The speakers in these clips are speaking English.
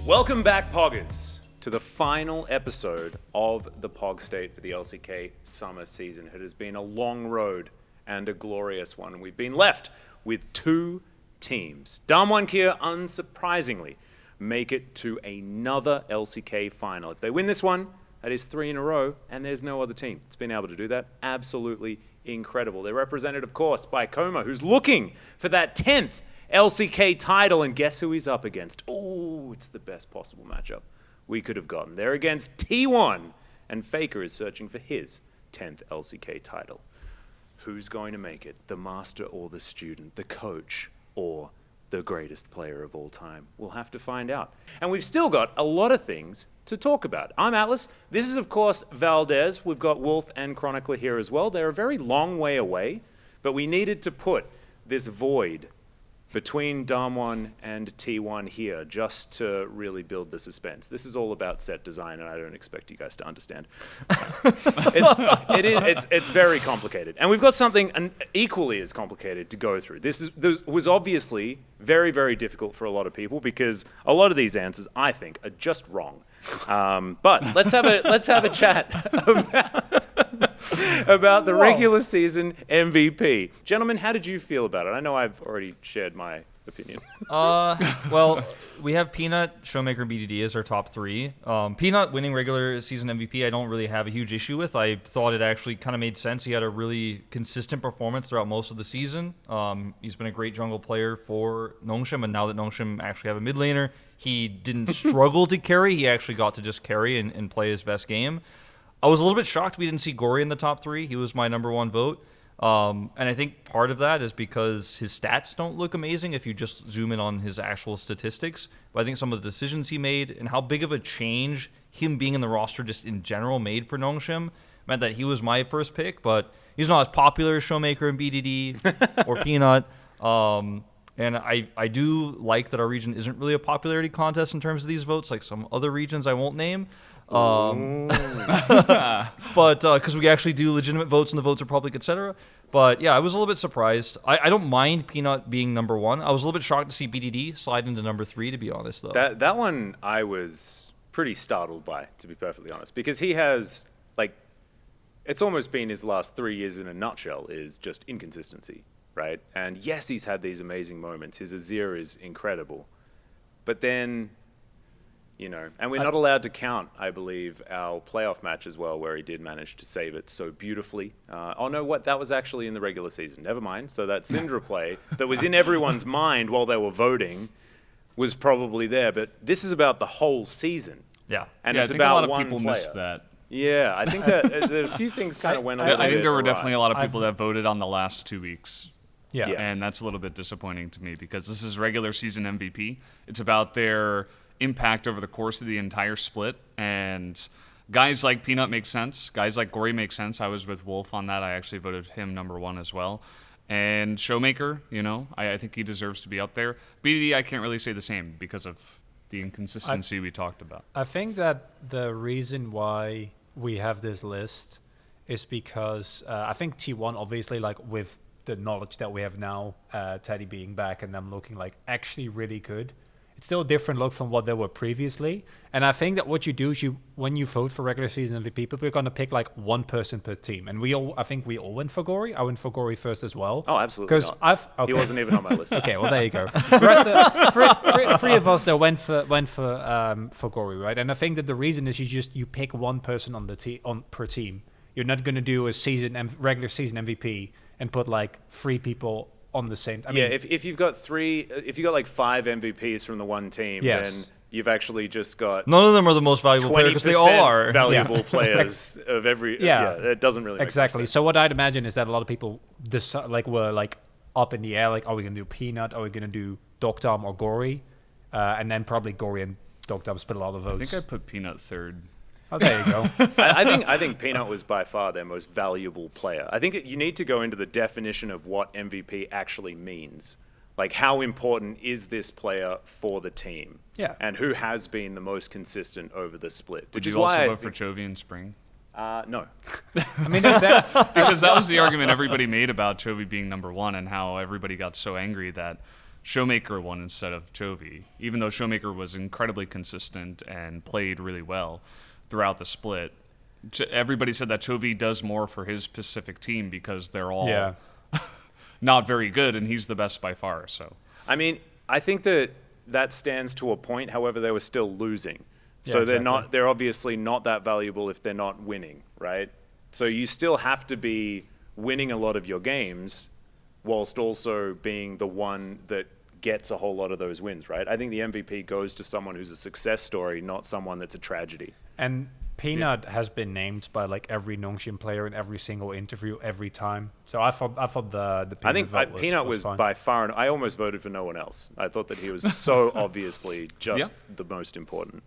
Welcome back, Poggers, to the final episode of the Pog State for the LCK Summer season. It has been a long road and a glorious one. We've been left with two teams. Damwon Kia, unsurprisingly, make it to another LCK final. If they win this one, that is 3 in a row, and there's no other team that's been able to do that. Absolutely incredible. They're represented, of course, by Coma, who's looking for that 10th LCK title, and guess who he's up against? Oh, it's the best possible matchup we could have gotten. They're against T1, and Faker is searching for his 10th LCK title. Who's going to make it? The master or the student? The coach or the greatest player of all time? We'll have to find out. And we've still got a lot of things to talk about. I'm Atlas. This is, of course, Valdes. We've got Wolf and Chronicler here as well. They're a very long way away, but we needed to put this void between Damwon and T1 here just to really build the suspense. This is all about set design, and I don't expect you guys to understand. It's very complicated. And we've got something equally as complicated to go through. This was obviously very, very difficult for a lot of people because a lot of these answers, I think, are just wrong. But let's have a chat about the regular season MVP. Gentlemen, how did you feel about it? I know I've already shared my opinion. Well, we have Peanut, Showmaker, and BDD as our top three. Peanut winning regular season MVP, I don't really have a huge issue with. I thought it actually kind of made sense. He had a really consistent performance throughout most of the season. He's been a great jungle player for Nongshim, and now that Nongshim actually have a mid laner, he didn't struggle to carry. He actually got to just carry and play his best game. I was a little bit shocked we didn't see Gory in the top three. He was my number one vote. And I think part of that is because his stats don't look amazing if you just zoom in on his actual statistics. But I think some of the decisions he made and how big of a change him being in the roster just in general made for Nongshim meant that he was my first pick. But he's not as popular as Showmaker and BDD or Peanut. And I do like that our region isn't really a popularity contest in terms of these votes, like some other regions I won't name. But because we actually do legitimate votes and the votes are public, etc. But yeah, I was a little bit surprised. I don't mind Peanut being number one. I was a little bit shocked to see BDD slide into number 3, to be honest, though. That one I was pretty startled by, to be perfectly honest, because he has, like, it's almost been his last 3 years in a nutshell is just inconsistency, right? And yes, he's had these amazing moments. His Azir is incredible. But then, you know, and we're not allowed to count, I believe, our playoff match as well, where he did manage to save it so beautifully. Oh, no, what? That was actually in the regular season. Never mind. So that Syndra play that was in everyone's mind while they were voting was probably there. But this is about the whole season. Yeah. And yeah, it's I think about a lot of one people player. missed that. Yeah, I think that a few things kind of went a little bit I think there were awry. definitely a lot of people that voted on the last 2 weeks. Yeah. And that's a little bit disappointing to me because this is regular season MVP. It's about their impact over the course of the entire split. And guys like Peanut make sense. Guys like Gory make sense. I was with Wolf on that. I actually voted him number 1 as well. And Showmaker, you know, I think he deserves to be up there. BDD, I can't really say the same because of the inconsistency we talked about. I think that the reason why we have this list is because I think T1, obviously, like with the knowledge that we have now, Teddy being back and them looking like actually really good, it's still a different look from what they were previously. And I think that what you do is when you vote for regular season MVP, people are going to pick like one person per team. And I think we all went for Gory. I went for Gory first as well. Oh, absolutely not. He wasn't even on my list. Okay, well there you go. The rest three of us that went for Gory, right? And I think that the reason is you pick one person on the per team. You're not going to do a regular season MVP and put like 3 people on the same. I mean, if you've got like 5 MVPs from the one team, then you've actually just got none of them are the most valuable players because they all are valuable players of every. It doesn't really make exactly. sense. So what I'd imagine is that a lot of people were like up in the air, like, are we gonna do Peanut? Are we gonna do Dogdom or Gory? And then probably Gory and Dogdom split a lot of votes. I think I put Peanut 3rd. Oh, there you go. I think Peanut was by far their most valuable player. I think you need to go into the definition of what MVP actually means. Like, how important is this player for the team? Yeah. And who has been the most consistent over the split? Did you also vote for Chovy in spring? No. I mean, because that was the argument everybody made about Chovy being number 1 and how everybody got so angry that Showmaker won instead of Chovy, even though Showmaker was incredibly consistent and played really well throughout the split. Everybody said that Chovy does more for his specific team because they're all not very good, and he's the best by far. So, I mean, I think that stands to a point. However, they were still losing, so Yeah, exactly. they're obviously not that valuable if they're not winning, right? So you still have to be winning a lot of your games, whilst also being the one that gets a whole lot of those wins, right? I think the MVP goes to someone who's a success story, not someone that's a tragedy. And Peanut has been named by like every Nongshim player in every single interview every time. So I thought the Peanut I think vote Peanut was fine. by far, and I almost voted for no one else. I thought that he was so obviously just the most important.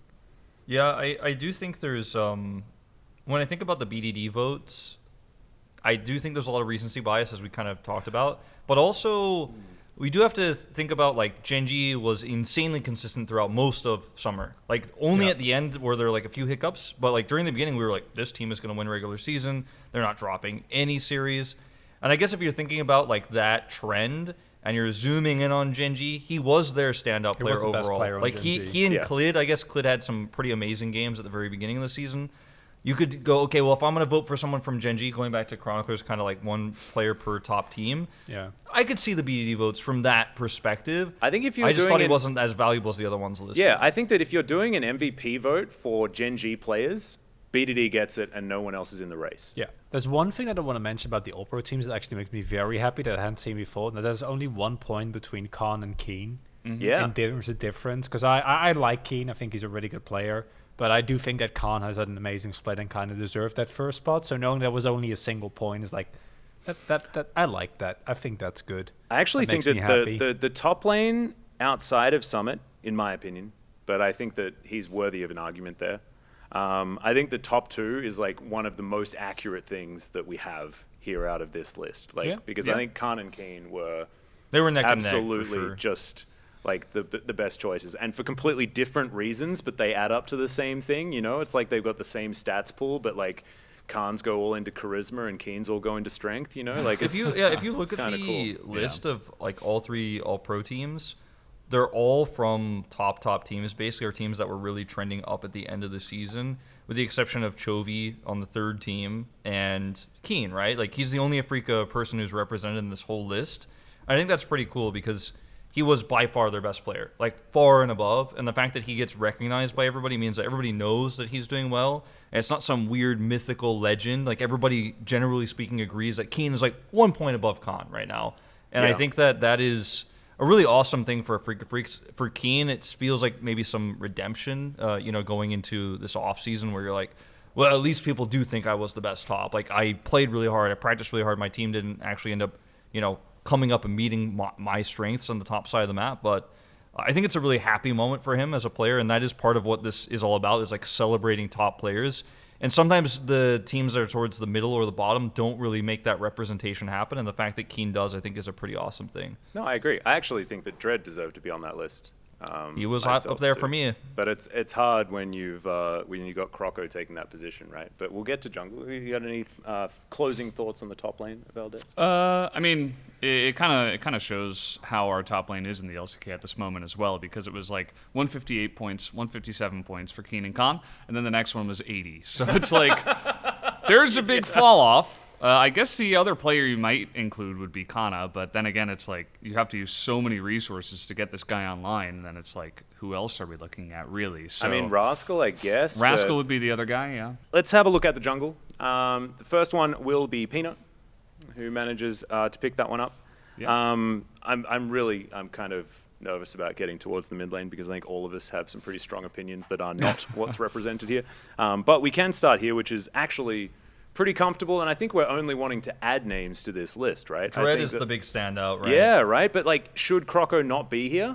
Yeah, I do think there's when I think about the BDD votes, I do think there's a lot of recency bias, as we kind of talked about, but also we do have to think about, like, Genji was insanely consistent throughout most of summer. Like, only at the end were there like a few hiccups, but like during the beginning we were like, this team is going to win regular season. They're not dropping any series. And I guess if you're thinking about like that trend and you're zooming in on Genji, he was their standout player was the best overall. player on Like Genji. he and Klid, I guess Klid had some pretty amazing games at the very beginning of the season. You could go, okay, well, if I'm going to vote for someone from Genji, going back to Chronicler's kind of like one player per top team, I could see the BDD votes from that perspective. I think if you're I just doing thought he wasn't as valuable as the other ones listed. Yeah, I think that if you're doing an MVP vote for Gen G players, BDD gets it and no one else is in the race. Yeah. There's one thing that I want to mention about the All-Pro teams that actually makes me very happy that I hadn't seen before. Now, there's only 1 point between Khan and Keen. Yeah. And there's a difference, because I like Keen. I think he's a really good player. But I do think that Khan has had an amazing split and kind of deserved that first spot. So knowing there was only a single point is like, that I like that. I think that's good. I actually think makes me happy. that the top lane outside of Summit, in my opinion, but I think that he's worthy of an argument there. I think the top two is like one of the most accurate things that we have here out of this list. Like because I think Khan and Keen were neck and neck, for absolutely sure. just like the best choices, and for completely different reasons, but they add up to the same thing. You know, it's like they've got the same stats pool, but like Khan's go all into charisma and Keen's all go into strength. You know, like if you look at the list of like all three All-Pro teams, they're all from top teams, basically, or teams that were really trending up at the end of the season, with the exception of Chovy on the third team and Keen, right? Like, he's the only Africa person who's represented in this whole list. I think that's pretty cool because he was by far their best player, like far and above. And the fact that he gets recognized by everybody means that everybody knows that he's doing well. And it's not some weird mythical legend. Like, everybody, generally speaking, agrees that Keen is like 1 point above Khan right now. And I think that is a really awesome thing for Africa Freaks. For Keen, it feels like maybe some redemption, going into this offseason where you're like, well, at least people do think I was the best top. Like, I played really hard. I practiced really hard. My team didn't actually end up, coming up and meeting my strengths on the top side of the map. But I think it's a really happy moment for him as a player, and that is part of what this is all about, is like celebrating top players. And sometimes the teams that are towards the middle or the bottom don't really make that representation happen, and the fact that Keen does, I think, is a pretty awesome thing. No, I agree. I actually think that Dredd deserved to be on that list. He was up there for me. But it's hard when you got Croco taking that position, right? But we'll get to jungle. You got any closing thoughts on the top lane, Valdes? I mean, it kind of shows how our top lane is in the LCK at this moment as well, because it was like 158 points, 157 points for Keen and Khan, and then the next one was 80. So it's like there's a big fall off. I guess the other player you might include would be Kana, but then again, it's like you have to use so many resources to get this guy online, and then it's like, who else are we looking at, really? So, I mean, Rascal, I guess. Rascal would be the other guy, yeah. Let's have a look at the jungle. The first one will be Peanut, who manages to pick that one up. Yeah. I'm kind of nervous about getting towards the mid lane because I think all of us have some pretty strong opinions that are not what's represented here. But we can start here, which is actually pretty comfortable, and I think we're only wanting to add names to this list, right? Dredd is the big standout, right? Yeah, right? But, like, should Croco not be here?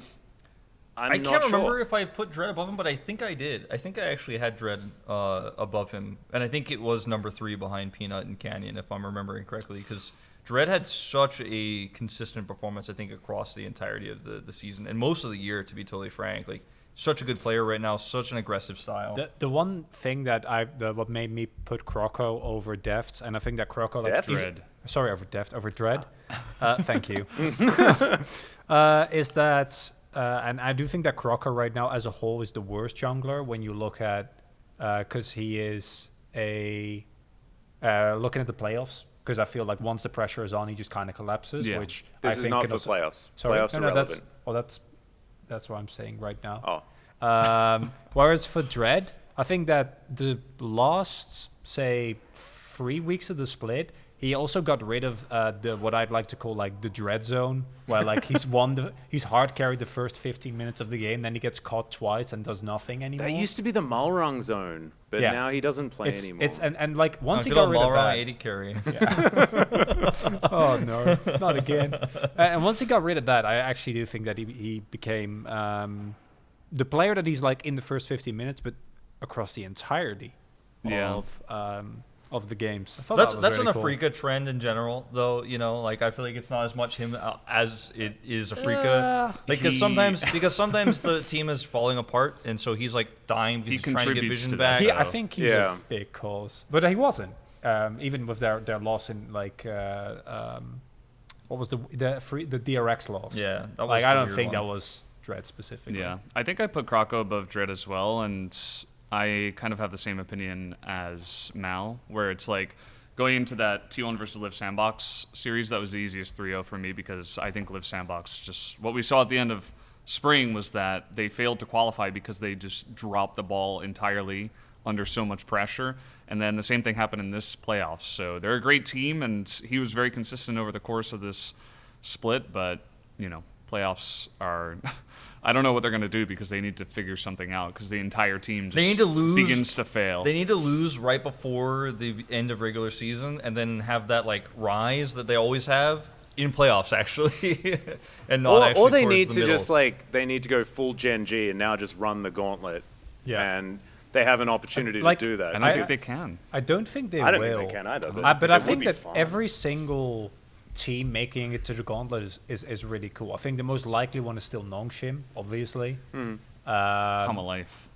I can't remember if I put Dredd above him, but I think I did. I think I actually had Dredd above him, and I think it was number 3 behind Peanut and Canyon, if I'm remembering correctly, because Dredd had such a consistent performance, I think, across the entirety of the season, and most of the year, to be totally frank. Like, such a good player right now, such an aggressive style. The one thing that what made me put Croco over Defts, and I think that Croco, like, sorry, over Deft, over Dread. Thank you. Is that, and I do think that Crocker right now as a whole is the worst jungler when you look at, because he is looking at the playoffs. Because I feel like once the pressure is on, he just kind of collapses. Yeah. Which This I is think not can for also, playoffs. Sorry, Playoffs are relevant. That's what I'm saying right now. Oh, Whereas for Dread, I think that the last, say, 3 weeks of the split, he also got rid of the what I'd like to call like the Dread zone, where like he's hard carried the first 15 minutes of the game, then he gets caught twice and does nothing anymore. that used to be the Malrung zone, but Yeah. now he doesn't play anymore. It's and like once he good got old rid of Malrang that. 80 carry. Oh no, not again. And once he got rid of that, I actually do think that he became the player that he's like in the first 15 minutes, but across the entirety Yeah. of the games. I thought That's that was an really cool. Afrika trend in general, though. You know, like I feel like it's not as much him as it is Afrika. Like because sometimes the team is falling apart, and so he's like dying because He he's trying to get contributes vision to that. back. I think he's Yeah. a big cause, but he wasn't. Even with their loss in like what was the DRX loss? Yeah, that was like the I don't weird think one. that was Dread specifically. Yeah, I think I put Krako above Dread as well, and I kind of have the same opinion as Mal, where it's like going into that T1 versus Live Sandbox series, that was the easiest 3-0 for me because I think Live Sandbox just what we saw at the end of spring was that they failed to qualify because they just dropped the ball entirely under so much pressure. And then the same thing happened in this playoffs. So they're a great team, and he was very consistent over the course of this split, but, you know, playoffs are... I don't know what they're going to do because they need to figure something out because the entire team They need just to lose- begins to fail. They need to lose right before the end of regular season, and then have that like rise that they always have in playoffs, actually, and not actually or they towards need the to middle. just like they need to go full Gen G and now just run the gauntlet. Yeah. And they have an opportunity Like- to do that. and I think because- they can. I don't think they I don't will. think they can either. But, But they I would think be that fine. every single team making it to the gauntlet is really cool. I think the most likely one is still Nongshim, obviously. Come a life.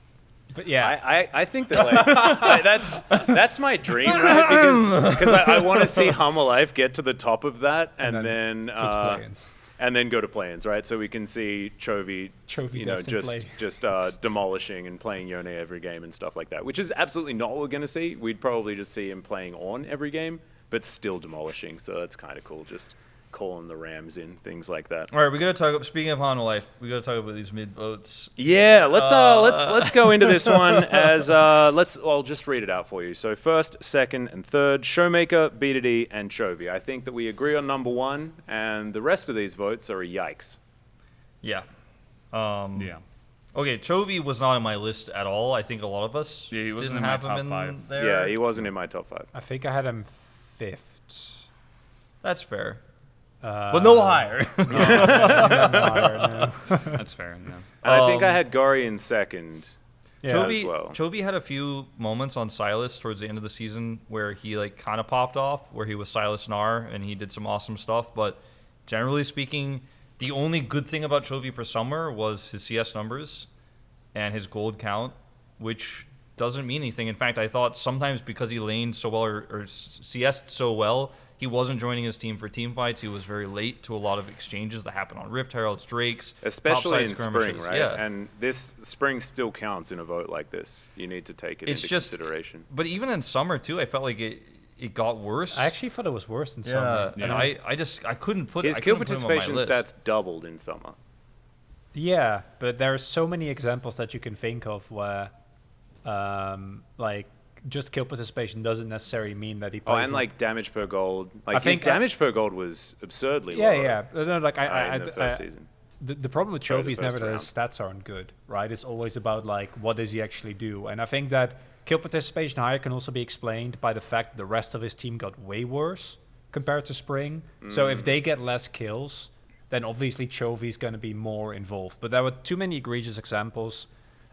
But yeah, I think that like, that's my dream, right? Because I want to see Life get to the top of that and then go to play-ins. and then go to play-ins, right? So we can see Chovy you know, Deft in play. just demolishing and playing Yone every game and stuff like that, which is absolutely not what we're going to see. We'd probably just see him playing on every game, but still demolishing. So that's kind of cool, just calling the Rams in, things like that. All right, we gotta talk. Speaking of Hana Life, we gotta talk about these mid votes. Yeah, let's go into this one as I'll just read it out for you. So first, second, and third, Showmaker, B2D, and Chovy. I think that we agree on number one, and the rest of these votes are a yikes. Yeah. Yeah. Okay, Chovy was not on my list at all. I think a lot of us Yeah, he wasn't didn't in my have top him in 5. there. Yeah, he wasn't in my top 5. I think I had him 5th. That's fair. But no higher. That's fair. Yeah. And I think I had Gori in second. Yeah. as well. Chovy had a few moments on Silas towards the end of the season where he like kind of popped off, where he was Silas Nar and he did some awesome stuff. But generally speaking, the only good thing about Chovy for summer was his CS numbers and his gold count, which doesn't mean anything. In fact, I thought sometimes because he laned so well or CS'd so well, he wasn't joining his team for team fights. He was very late to a lot of exchanges that happened on Rift Heralds, Drakes, Especially topside in spring, skirmishes. right? Yeah. And this spring still counts in a vote like this. You need to take it It's into just- consideration. But even in summer too, I felt like it got worse. I actually thought it was worse than yeah, summer. and I couldn't put His I kill couldn't put him on my participation list. stats doubled in summer. Yeah, but there are so many examples that you can think of where, like, just kill participation doesn't necessarily mean that he Oh, plays. and like damage per gold. I Like his think, damage per gold was absurdly yeah, low. yeah. No, like in the first season. The problem with Sorry, Chovy the is never first that his stats aren't good, right? It's always about like what does he actually do, and I think that kill participation higher can also be explained by the fact that the rest of his team got way worse compared to spring. So if they get less kills, then obviously Chovy's going to be more involved. But there were too many egregious examples.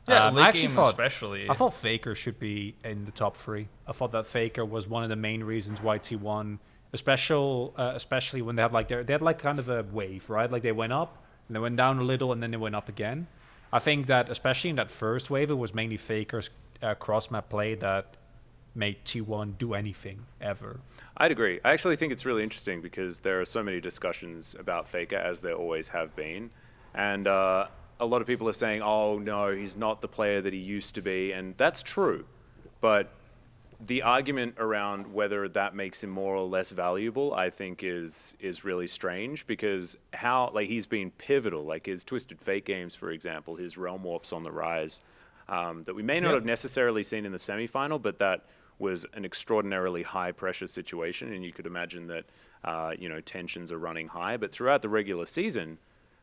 Yeah, I late actually game thought, especially. I thought Faker should be in the top 3. I thought that Faker was one of the main reasons why T1, especially when they had like they had like kind of a wave, right? Like they went up and they went down a little and then they went up again. I think that especially in that first wave, it was mainly Faker's cross map play that made T1 do anything ever. I'd agree. I actually think it's really interesting because there are so many discussions about Faker, as there always have been. And a lot of people are saying, oh, no, he's not the player that he used to be. And that's true. But the argument around whether that makes him more or less valuable, I think, is really strange because he's been pivotal. Like his Twisted Fate games, for example, his Realm Warps on the rise, that we may not have necessarily seen in the semifinal, but that was an extraordinarily high pressure situation, and you could imagine that tensions are running high. But throughout the regular season,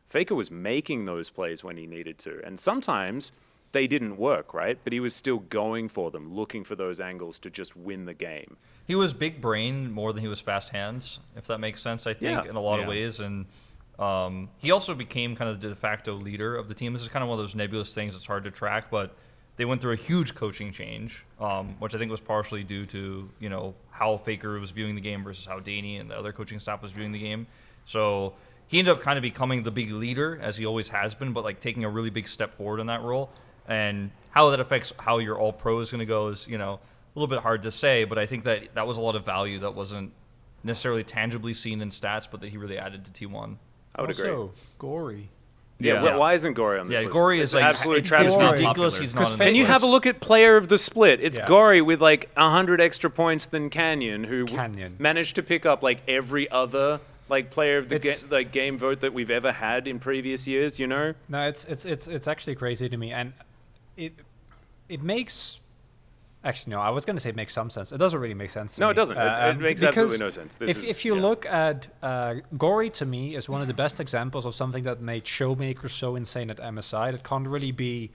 Faker was making those plays when he needed to, and sometimes they didn't work, right? But he was still going for them, looking for those angles to just win the game. He was big brain more than he was fast hands, if that makes sense, I think, in a lot of ways. And he also became kind of the de facto leader of the team. This is kind of one of those nebulous things that's hard to track, but they went through a huge coaching change, which I think was partially due to, how Faker was viewing the game versus how Danny and the other coaching staff was viewing the game. So he ended up kind of becoming the big leader, as he always has been, but like taking a really big step forward in that role. And how that affects how your all-pro is going to go is, a little bit hard to say, but I think that was a lot of value that wasn't necessarily tangibly seen in stats, but that he really added to T1. I would agree. Also, Gory. Yeah. Why isn't Gory on this list? Gory is like absolute it's travesty. ridiculous. He's not. Can you have a look at player of the split? It's Gory with like 100 extra points than Canyon, who managed to pick up like every other like player of the game vote that we've ever had in previous years. No, it's actually crazy to me, and it makes. Actually, no. I was going to say it makes some sense. It doesn't really make sense to me. No, it doesn't. It makes absolutely no sense. If you look at Gory, to me, is one of the best examples of something that made Showmaker so insane at MSI that can't really be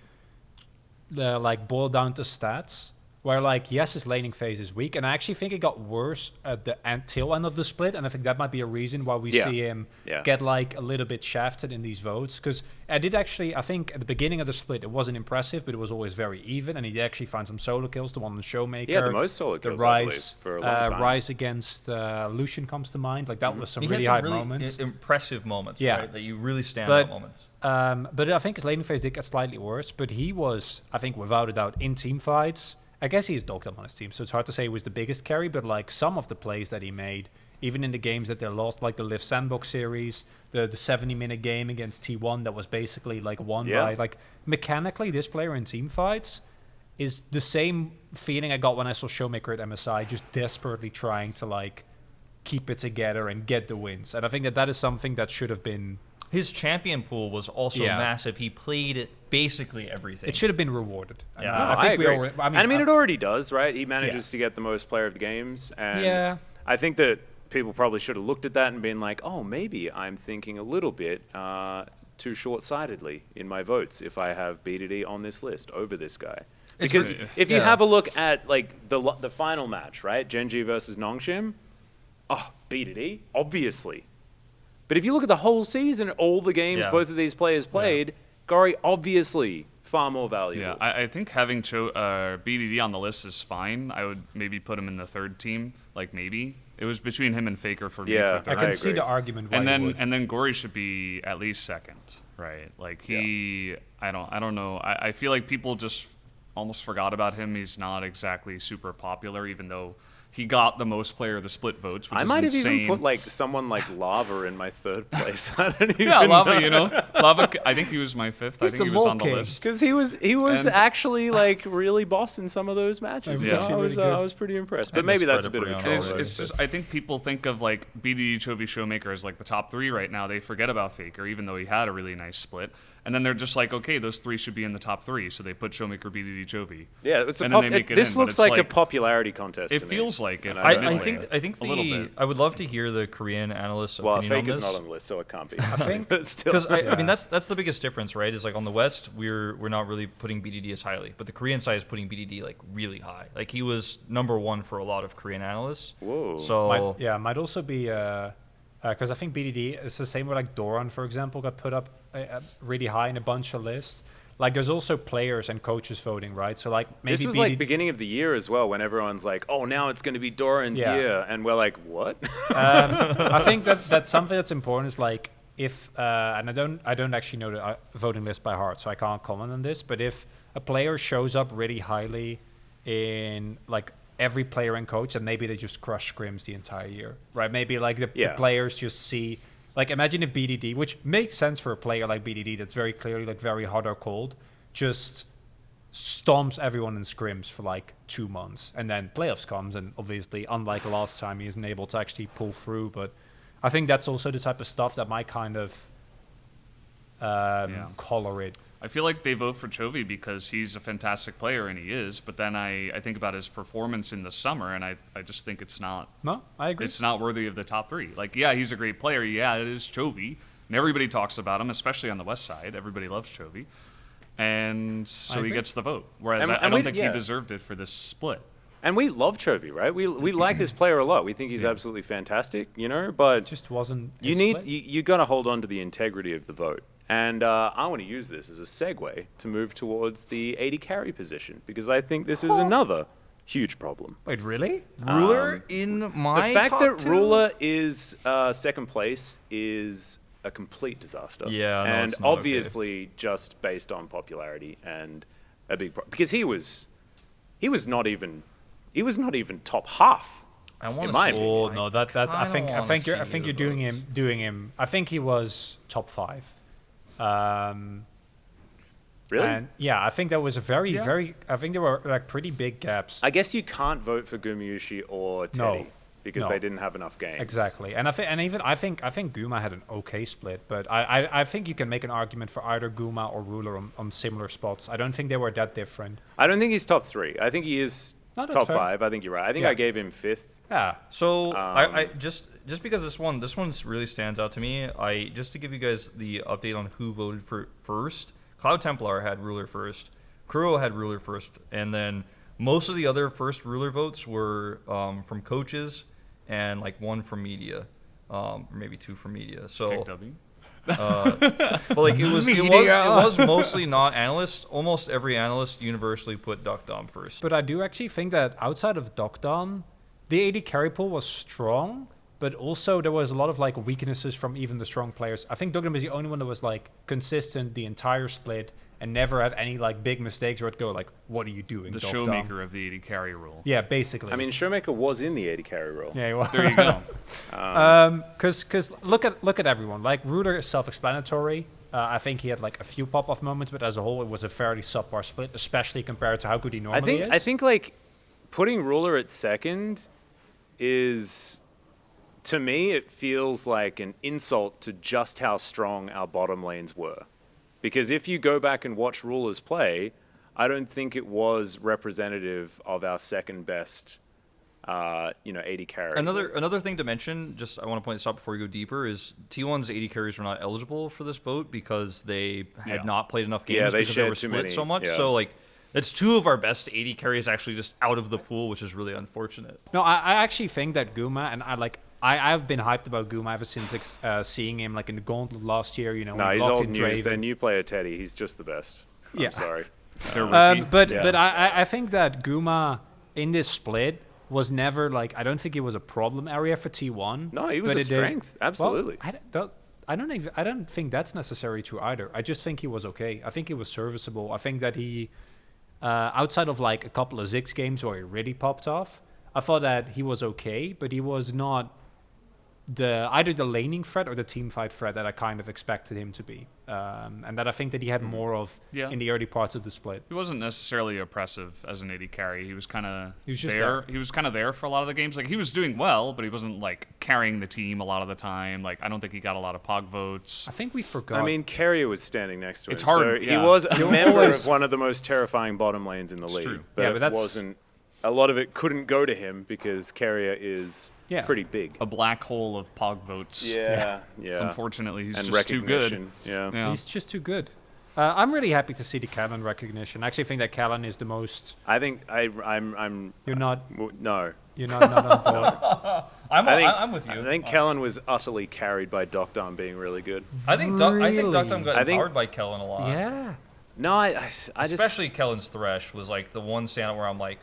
boiled down to stats. Where yes, his laning phase is weak, and I actually think it got worse at the tail end of the split, and I think that might be a reason why we see him get a little bit shafted in these votes. Because I think at the beginning of the split it wasn't impressive, but it was always very even, and he actually found some solo kills. The one on Showmaker, the most solo kills, the Rise, I believe, for a long time. Rise against Lucian comes to mind. That was some he really had high some really moments, impressive moments, right? That you really stand out moments. But I think his laning phase did get slightly worse. But he was, I think, without a doubt, in team fights. I guess he is dogged up on his team, so it's hard to say he was the biggest carry, but some of the plays that he made, even in the games that they lost, like the Live Sandbox series, the 70-minute game against T1 that was basically won by, mechanically, this player in team fights is the same feeling I got when I saw Showmaker at MSI, just desperately trying to keep it together and get the wins. And I think that is something that should have been... His champion pool was also massive. He played basically everything. It should have been rewarded. Yeah, I agree. It already does, right? He manages to get the most player of the games. And I think that people probably should have looked at that and been like, oh, maybe I'm thinking a little bit too short-sightedly in my votes if I have BDD on this list over this guy. Because if you have a look at the final match, right? Genji versus Nongshim, BDD, obviously. But if you look at the whole season, all the games both of these players played, Gory obviously far more valuable. Yeah, I think having BDD on the list is fine. I would maybe put him in the third team, maybe. It was between him and Faker for me. I can see the argument why and then Gory should be at least second, right? I don't know. I feel like people just almost forgot about him. He's not exactly super popular, even though he got the most player of the split votes, which is insane. I might have even put someone like Lava in my third place. I don't even Lava, Lava, I think he was my fifth. I think he was on the list. Because he was actually really boss in some of those matches. I was pretty impressed. But maybe that's a bit of a troll. It's just, I think people think of BDD, Chovy, Showmaker as the top three right now. They forget about Faker, even though he had a really nice split. And then they're just okay, those three should be in the top three. So they put Showmaker, BDD, Chovy. Yeah, this looks like a popularity contest. It feels like it. I think I would love to hear the Korean analysts' opinion on this. Well, Faker's not on the list, so it can't be. I think because I mean that's the biggest difference, right? Is on the West we're not really putting BDD as highly, but the Korean side is putting BDD really high. He was number one for a lot of Korean analysts. Whoa. So might also be because I think BDD is the same with Doran, for example, got put up really high in a bunch of lists. There's also players and coaches voting, right? So maybe this was beginning of the year as well, when everyone's oh, now it's going to be Doran's year, and we're what? I think that's something that's important. Is if and I don't actually know the voting list by heart, so I can't comment on this. But if a player shows up really highly in every player and coach, and maybe they just crush scrims the entire year, right? Maybe like the Yeah. players just see, like imagine if BDD, which makes sense for a player like BDD that's very clearly like very hot or cold, just stomps everyone in scrims for like 2 months, and then playoffs comes, and obviously unlike last time he isn't able to actually pull through. But I think that's also the type of stuff that might kind of color it. I feel like they vote for Chovy because he's a fantastic player, and he is. But then I think about his performance in the summer, and I just think it's not. No, I agree. It's not worthy of the top 3. Like, yeah, he's a great player. Yeah, it is Chovy, and everybody talks about him, especially on the West Side. Everybody loves Chovy, and so he agree. gets the vote. Whereas And I don't think yeah. he deserved it for this split. And we love Chovy, right? We like this player a lot. We think he's absolutely fantastic, you know. But Just wasn't. you his need split. you got to hold on to the integrity of the vote. And I want to use this as a segue to move towards the AD carry position, because I think this is another huge problem. Wait, really? Ruler in my The fact top that 2? Ruler is second place is a complete disaster. Yeah, no, and it's not okay. obviously just based on popularity and a big because he was not even top half. I want in to my see. opinion. Oh no, that I think wanna see you're the doing votes. him. I think he was top 5. Really? And yeah, I think that was a very. I think there were like pretty big gaps. I guess you can't vote for Gumayushi or Teddy because no. they didn't have enough games. Exactly, and I think Guma had an okay split, but I think you can make an argument for either Guma or Ruler on similar spots. I don't think they were that different. I don't think he's top 3. I think he is No, that's top fair. 5. I think you're right. I think Yeah. I gave him 5th. Yeah, So I just because this one really stands out to me. Just to give you guys the update on who voted for first. Cloud Templar had Ruler first. Kuro had Ruler first, and then most of the other first Ruler votes were from coaches and like 1 from media, or maybe 2 from media. So, Kick W. but like it was mostly not analysts. Almost every analyst universally put Duck Dom first. but I do actually think that outside of Dokdom, the AD carry pool was strong, but also there was a lot of like weaknesses from even the strong players. I think Dokdom is the only one that was like consistent the entire split and never had any like big mistakes where it'd go like, what are you doing, The Dokdom? showmaker of the AD carry rule. Yeah, basically. I mean, Showmaker was in the 80 carry role. yeah, well, There you go. Because look at everyone. Like Ruler is self-explanatory. I think he had like a few pop-off moments, but as a whole, it was a fairly subpar split, especially compared to how good he normally is. I think like putting Ruler at second is, to me, it feels like an insult to just how strong our bottom lanes were. Because if you go back and watch Rulers play, I don't think it was representative of our second best, 80 carry. Another thing to mention, just I want to point this out before we go deeper, is T1's 80 carries were not eligible for this vote because they had not played enough games Yeah, they because they were shared too split many, so much. yeah. So like, it's 2 of our best 80 carries actually just out of the pool, which is really unfortunate. No, I actually think that Guma, and I've been hyped about Guma ever since seeing him like in the Gauntlet last year. You know, No, when he he's locked old in news. Draven. Their new player, Teddy, he's just the best. Yeah. I'm sorry. They're rookie. But Yeah. I think that Guma in this split was never like, I don't think it was a problem area for T1. No, he was but a it did- strength. Absolutely. Well, I don't think that's necessary true either. I just think he was okay. I think he was serviceable. I think that he, outside of like a couple of Ziggs games where he really popped off, I thought that he was okay, but he was not either the laning threat or the team fight threat that I kind of expected him to be, and that I think that he had more of Yeah. in the early parts of the split. He wasn't necessarily oppressive as an AD carry. He was kind of was just there. there. He was kind of there for a lot of the games. Like he was doing well, but he wasn't like carrying the team a lot of the time. Like I don't think he got a lot of Pog votes. I think we forgot. I mean, Carrier was standing next to him. It's hard, So he yeah. was a member always- of one of the most terrifying bottom lanes in the league. true. But Yeah, it but that's- wasn't. A lot of it couldn't go to him because Carrier is Yeah. pretty big. A black hole of Pog votes. Yeah. Unfortunately, he's And just too good. recognition, yeah. Yeah. he's just too good. I'm really happy to see the Callan recognition. I actually think that Callan is the most. I think I'm. You're not. No. You're not on board. I'm with you. I think Kellen was utterly carried by Dokdom being really good. I think Duck Really? Dom got I think- empowered by Kellen a lot. Yeah. No, I just Especially Kellen's Thresh was like the one standout where I'm like,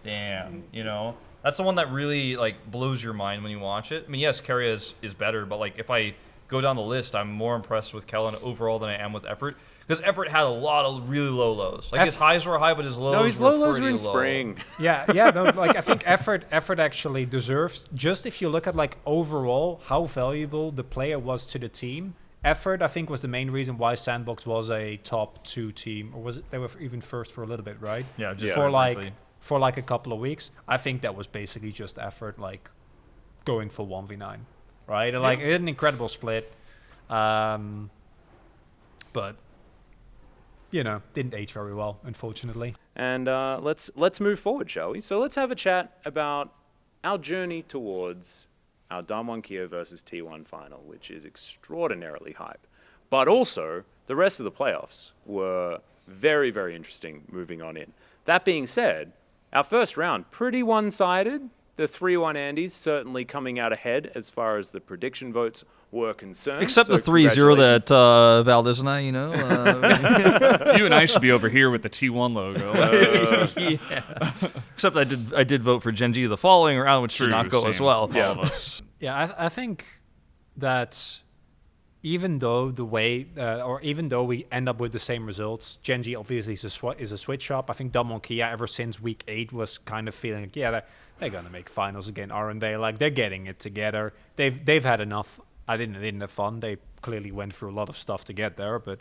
damn, you know? That's the one that really like blows your mind when you watch it. I mean, yes, Keria is better, but like if I go down the list, I'm more impressed with Kellen overall than I am with Effort. Because Effort had a lot of really low lows. Like, his highs were high, but his lows were his low lows pretty were in low. spring. Yeah, no, like I think effort actually deserves, just if you look at like overall how valuable the player was to the team. Effort, I think, was the main reason why Sandbox was a top 2 team, or was it they were even first for a little bit, right? Yeah, just for like a couple of weeks. I think that was basically just Effort like going for 1v9, right? And, like, it had an incredible split, but you know, didn't age very well, unfortunately. And let's move forward, shall we? So let's have a chat about our journey towards our Damwon Kia versus T1 final, which is extraordinarily hype. But also, the rest of the playoffs were very, very interesting moving on in. That being said, our first round, pretty one-sided. The 3-1 Andes certainly coming out ahead as far as the prediction votes were concerned. Except so the 3-0 that Valdes and I, you know. You and I should be over here with the T1 logo. Except I did vote for Genji the following round, which did not go as well. Yeah, I think that even though even though we end up with the same results, Genji obviously is a switch up. I think Damwon Kia ever since week 8 was kind of feeling like, yeah, they're gonna make finals again, aren't they? Like, they're getting it together. They've had enough. I didn't have fun. They clearly went through a lot of stuff to get there, but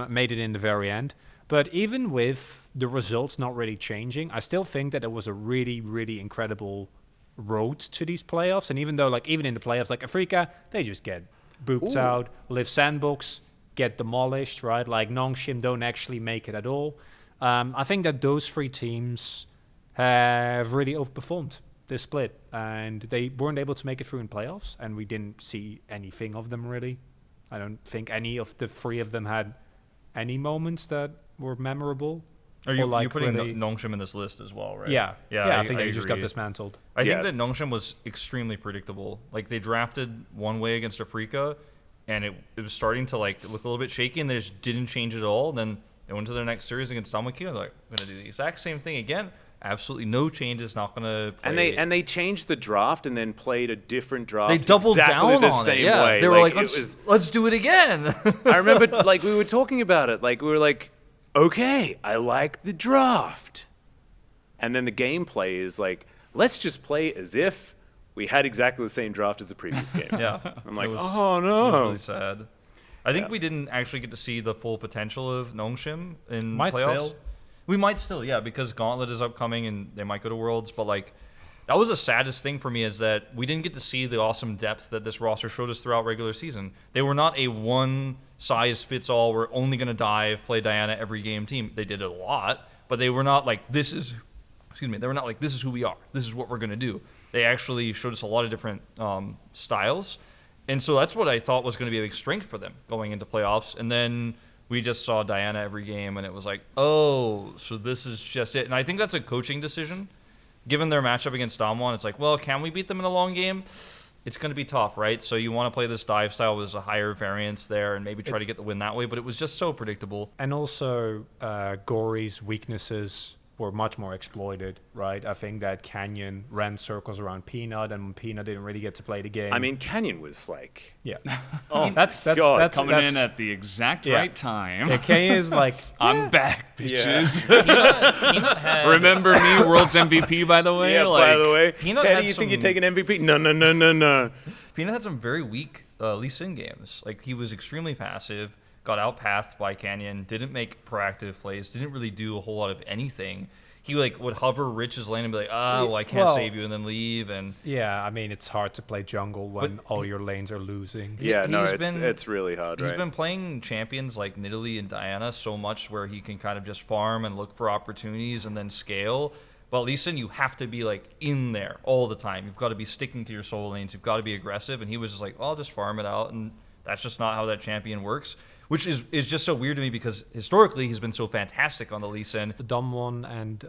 made it in the very end. But even with the results not really changing, I still think that it was a really, really incredible road to these playoffs. And even though, like, even in the playoffs, like Afrika, they just get booped out. Live Sandbox get demolished, right? Like, Nongshim don't actually make it at all. I think that those 3 teams have really overperformed this split, and they weren't able to make it through in playoffs, and we didn't see anything of them really. I don't think any of the 3 of them had any moments that were memorable. Are you putting Nongshim in this list as well, right? Yeah. I think they just got agree. dismantled. I think that Nongshim was extremely predictable. Like, they drafted one way against Afrika, and it was starting to like look a little bit shaky, and they just didn't change it at all. Then they went to their next series against Damwon Kia. They're like, we're gonna do the exact same thing again. Absolutely no changes. Not gonna play. And they changed the draft and then played a different draft. They doubled exactly down the on same it. Yeah, way. they were like, it let's do it again. I remember, like, we were talking about it. Like, we were like, okay, I like the draft. And then the gameplay is like, let's just play as if we had exactly the same draft as the previous game. Yeah. I'm like, oh no. It was really sad. I think we didn't actually get to see the full potential of Nongshim in playoffs. We might still, yeah, because Gauntlet is upcoming and they might go to Worlds. But, like, that was the saddest thing for me, is that we didn't get to see the awesome depth that this roster showed us throughout regular season. They were not a one-size-fits-all, we're only going to dive, play Diana every game team. They did it a lot, but they were not like, they were not like, this is who we are. This is what we're going to do. They actually showed us a lot of different styles. And so that's what I thought was going to be a big strength for them going into playoffs. And then we just saw Diana every game, and it was like, oh, so this is just it. And I think that's a coaching decision. Given their matchup against Damwon, it's like, well, can we beat them in a long game? It's going to be tough, right? So you want to play this dive style with a higher variance there and maybe try to get the win that way, but it was just so predictable. And also, Gory's weaknesses were much more exploited, right? I think that Canyon ran circles around Peanut, and Peanut didn't really get to play the game. I mean, Canyon was like, that's coming in at the exact right time. Yeah, Canyon is like, I'm back, bitches. Peanut had, Remember me, World's MVP, by the way? yeah, by the way, Peanut Teddy, had you think some- you're taking MVP? No. Peanut had some very weak Lee Sin games. Like, he was extremely passive, got outpathed by Canyon, didn't make proactive plays, didn't really do a whole lot of anything. He like would hover Rich's lane and be like, well, I can't save you, and then leave. And yeah, I mean, it's hard to play jungle when all your lanes are losing. Yeah, no, He's it's really hard, He's right? been playing champions like Nidalee and Diana so much where he can kind of just farm and look for opportunities and then scale. But Lee Sin, you have to be like in there all the time. You've got to be sticking to your solo lanes. You've got to be aggressive. And he was just like, well, I'll just farm it out. And that's just not how that champion works. Which is just so weird to me because historically he's been so fantastic on the Lee Sin. The Damwon and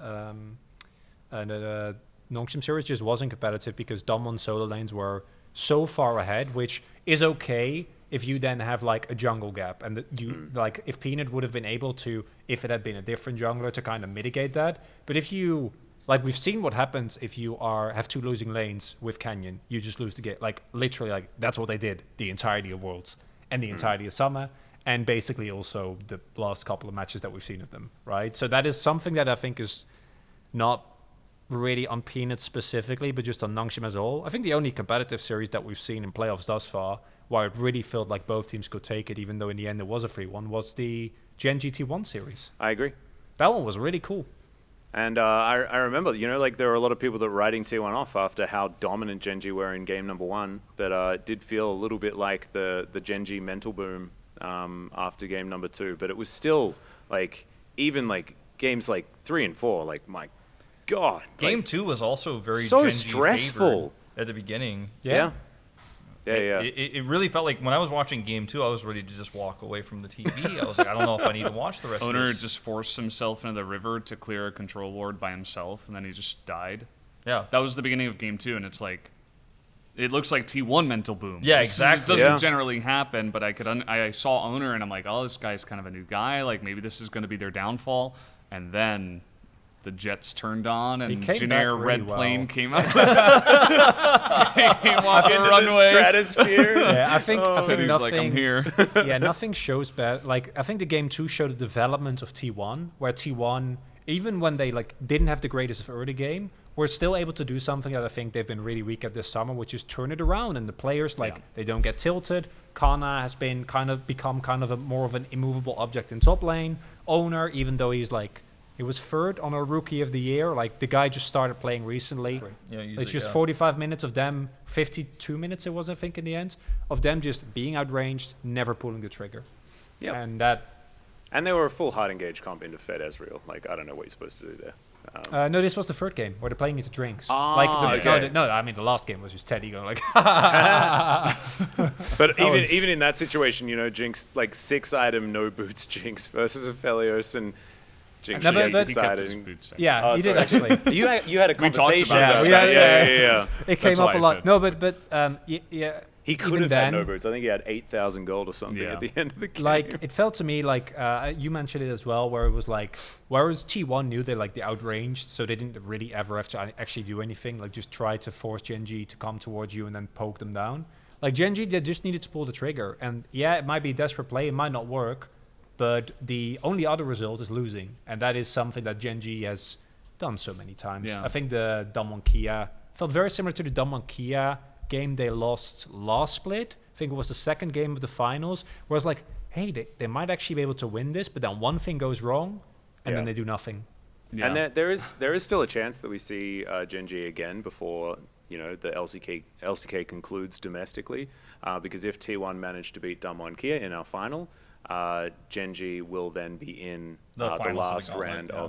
Nongshim series just wasn't competitive because Damwon solo lanes were so far ahead, which is okay if you then have like a jungle gap, and like if Peanut would have been able to, if it had been a different jungler, to kind of mitigate that. But if you Like, we've seen what happens if you have two losing lanes with Canyon. You just lose the game. Like, literally, like, that's what they did the entirety of Worlds and the entirety of Summer, and basically also the last couple of matches that we've seen of them, right? So that is something that I think is not really on Peanut specifically, but just on Nongshim as a whole. I think the only competitive series that we've seen in playoffs thus far, where it really felt like both teams could take it, even though in the end it was a 3-1, was the Gen GT1 series. I agree. That one was really cool. And I remember, like there were a lot of people that were writing T1 off after how dominant Gen G were in game number 1, but it did feel a little bit like the Gen G mental boom after game number 2. But it was still, like, even like games like 3 and 4, like, my God. Game 2 was also very so Gen G stressful at the beginning. Yeah. It really felt like when I was watching Game 2, I was ready to just walk away from the TV. I was like, I don't know if I need to watch the rest of Owner this. just forced himself into the river to clear a control ward by himself, and then he just died. Yeah. That was the beginning of Game 2, and it's like, it looks like T1 mental boom. Yeah, This exactly. doesn't generally happen, but I saw Owner, and I'm like, oh, this guy's kind of a new guy. Like, maybe this is going to be their downfall. And then the jets turned on, and Janair Red Plane came out. Came off the runway. Stratosphere. Yeah, I think And he's nothing. like, I'm here. Yeah, nothing shows better. Like, I think the game 2 showed the development of T1, where T1, even when they like didn't have the greatest of early game, were still able to do something that I think they've been really weak at this summer, which is turn it around. And the players, like, they don't get tilted. Kana has been become a more of an immovable object in top lane. Owner, even though he's like, he was third on our Rookie of the Year. Like, the guy just started playing recently. Yeah, It's just 45 minutes of them, 52 minutes it was, I think, in the end, of them just being outranged, never pulling the trigger. Yep. And they were a full hard engage comp into Fed Ezreal. Like, I don't know what you're supposed to do there. no, this was the third game where they're playing into drinks. Okay. I mean, the last game was just Teddy going like, But even in that situation, Jinx, like 6-item no boots Jinx versus Aphelios, and Jinx No, but- gets but- He kept his excited. boots. yeah, Oh, he did sorry. actually. You had a We talked conversation about about that. that. Yeah. Yeah. It came That's up why a I lot. said. No, but yeah. He could even have then, had no boots. I think he had 8,000 gold or something Yeah. at the end of the game. Like, it felt to me like you mentioned it as well, where it was like, whereas T1 knew they like the outranged, so they didn't really ever have to actually do anything, like just try to force Gen G to come towards you and then poke them down. Like, Gen G, they just needed to pull the trigger, and yeah, it might be desperate play, it might not work, but the only other result is losing, and that is something that Gen G has done so many times. Yeah. I think the Damwon Kia felt very similar to the Damwon Kia game they lost last split. I think it was the second game of the finals, where it's like, hey, they might actually be able to win this, but then one thing goes wrong, and then they do nothing. Yeah. And there is still a chance that we see Gen G again before the LCK concludes domestically, because if T1 managed to beat Damwon Kia in our final, Gen G will then be in The the finals of the last gauntlet, round yeah.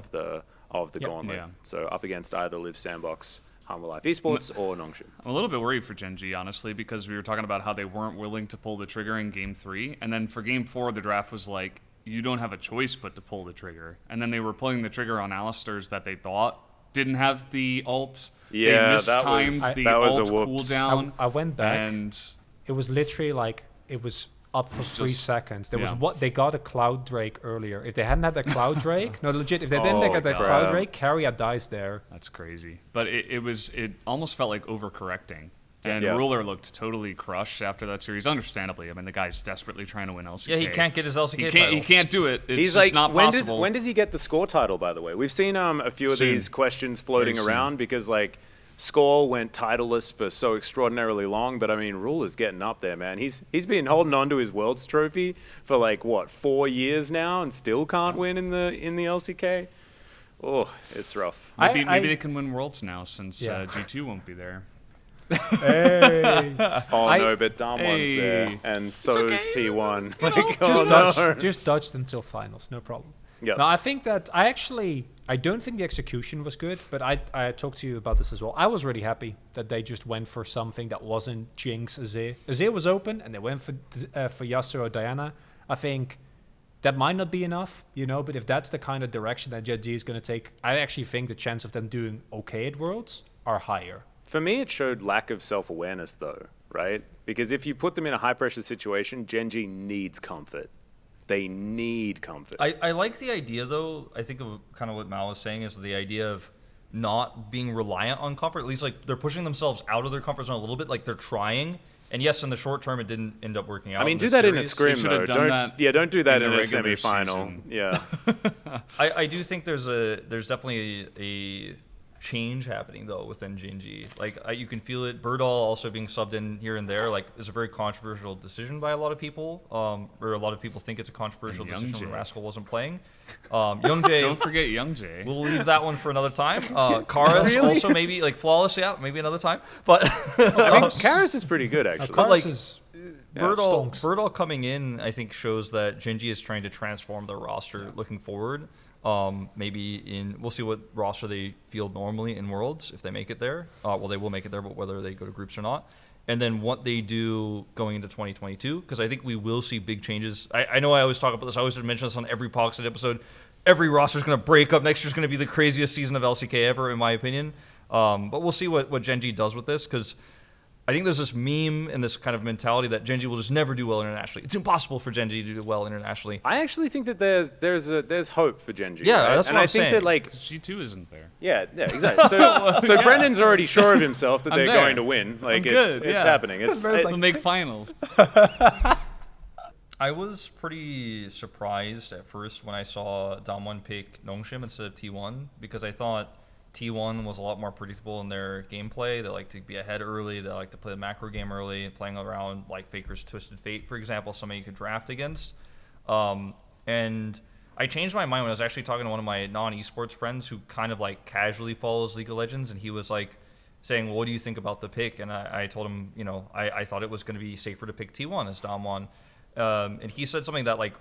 of the Yep. gauntlet. Yeah. So up against either Live Sandbox, Humble Life Esports, or Nongshim. I'm a little bit worried for Gen G, honestly, because we were talking about how they weren't willing to pull the trigger in Game 3. And then for Game 4, the draft was like, you don't have a choice but to pull the trigger. And then they were pulling the trigger on Alistairs that they thought didn't have the ult. Yeah, they mistimed that the was a ult whoops. cooldown. I went back. And It was literally like, it was up for It's 3 just- seconds. There yeah. was they got a Cloud Drake earlier. If they hadn't had that Cloud Drake, no, legit, if they didn't get that crap. Cloud Drake, Carrier dies there. that's crazy. But it almost felt like overcorrecting. And Yeah. Ruler looked totally crushed after that series, understandably. I mean, the guy's desperately trying to win LCK. Yeah, he can't get his LCK He title. can't do it. It's He's just like, not when possible. does he get the score title? By the way, we've seen a few of Soon. these questions floating Very soon. around because like Score went titleless for so extraordinarily long, but I mean, Ruler's getting up there, man. He's been holding on to his Worlds trophy for like what 4 years now, and still can't win in the LCK. Oh, it's rough. Maybe I- they can win Worlds now since Yeah. G2 won't be there. Hey. Oh I- no, but Damwon's there, Hey. and so is T1. Like, just, oh, dodged, no. just dodged until finals, no problem. Yep. No, I think that I don't think the execution was good, but I talked to you about this as well. I was really happy that they just went for something that wasn't Jinx Azir. Azir was open, and they went for Yasuo or Diana. I think that might not be enough, but if that's the kind of direction that Jet G is going to take, I actually think the chance of them doing okay at Worlds are higher. For me, it showed lack of self-awareness, though, right? Because if you put them in a high-pressure situation, Gen G needs comfort. They need comfort. I like the idea, though. I think of kind of what Mal was saying is the idea of not being reliant on comfort. At least like they're pushing themselves out of their comfort zone a little bit. Like they're trying. And yes, in the short term, it didn't end up working out. I mean, do that in a scrim, should though. have done that Don't do that in in the a regular semi-final. season. Yeah. I do think there's definitely a change happening though within G&G. Like you can feel it. Birdall also being subbed in here and there. Like is a very controversial decision by a lot of people. Or a lot of people think it's a controversial And decision Young when Jay. Rascal wasn't playing. Young Jay. Don't forget Young Jay. We'll leave that one for another time. Karas also maybe like flawless. Yeah, maybe another time. But I mean, Karis is pretty good, actually. But, like, Birdall Birdall coming in, I think, shows that Gen.G is trying to transform their roster looking forward. Maybe we'll see what roster they field normally in Worlds if they make it there. Well, they will make it there, but whether they go to groups or not. And then what they do going into 2022, because I think we will see big changes. I know I always talk about this. I always mention this on every Pog State episode. Every roster is going to break up. Next year's going to be the craziest season of LCK ever, in my opinion. But we'll see what Gen.G does with this, because I think there's this meme and this kind of mentality that Gen.G will just never do well internationally. It's impossible for Gen.G to do well internationally. I actually think that there's hope for Gen.G. Yeah, right? that's and what I I'm think saying. that like G2 isn't there. yeah, exactly. So Brendan's already sure of himself that I'm they're there. going to win. Like I'm it's good, yeah. happening. They'll make finals. I was pretty surprised at first when I saw Damwon pick Nongshim instead of T1, because I thought T1 was a lot more predictable in their gameplay. They like to be ahead early. They like to play the macro game early, playing around like Faker's Twisted Fate, for example, somebody you could draft against. And I changed my mind when I was actually talking to one of my non-esports friends who kind of like casually follows League of Legends, and he was like saying, well, what do you think about the pick? And I told him, I thought it was going to be safer to pick T1 as Damwon. And he said something that like